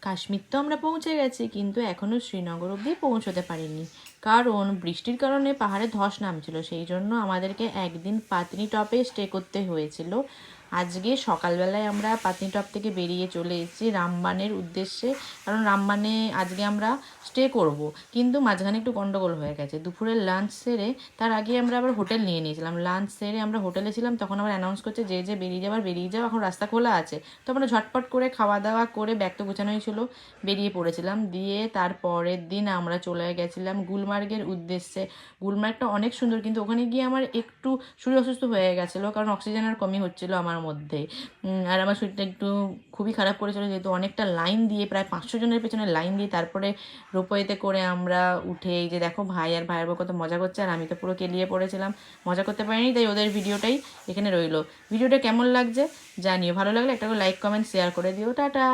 কাশ্মীর তো আমরা পৌঁছে গেছি, কিন্তু এখনও শ্রীনগর অবধি পৌঁছতে পারিনি, কারণ বৃষ্টির কারণে পাহাড়ে ধস নামছিল। সেই জন্য আমাদেরকে একদিন পাতনি টপে স্টে করতে হয়েছিল। আজকে সকালবেলায় আমরা পাতনি টপ থেকে বেরিয়ে চলে এসেছি রামবানের উদ্দেশ্যে, কারণ রামবানে আজকে আমরা স্টে করব। কিন্তু মাঝখানে একটু গন্ডগোল হয়ে গেছে। দুপুরের লাঞ্চ সেরে তার আগে আমরা আবার হোটেল নিয়ে নিয়েছিলাম। লাঞ্চ সেরে আমরা হোটেলে ছিলাম, তখন আবার অ্যানাউন্স করছে যে বেরিয়ে যাও, এখন রাস্তা খোলা আছে। তো আমরা ঝটপট করে খাওয়া দাওয়া করে, ব্যাগ তো গোছানোই ছিল, বেরিয়ে পড়েছিলাম। দিয়ে তারপরের দিন আমরা চলে গেছিলাম গুলমার্গের উদ্দেশ্যে। গুলমার্গটা অনেক সুন্দর, কিন্তু ওখানে গিয়ে আমার একটু শরীর অসুস্থ হয়ে গেছিলো, কারণ অক্সিজেনের কমি হচ্ছিলো আমার মধ্যে। আর আমার শরীরটা একটু খুবই খারাপ করেছিল, যেহেতু অনেকটা লাইন দিয়ে, প্রায় 500 জনের পেছনে লাইন দিয়ে তারপরে রোপওয়েতে করে আমরা উঠে, এই যে দেখো ভাই আর ভাইয়ের বউ কত মজা করছে, আর আমি তো পুরো কেলিয়ে পড়েছিলাম, মজা করতে পারিনি। তাই ওদের ভিডিওটাই এখানে রইলো। ভিডিওটা কেমন লাগছে জানিও, ভালো লাগলে একটা করে লাইক কমেন্ট শেয়ার করে দিও। টাটা।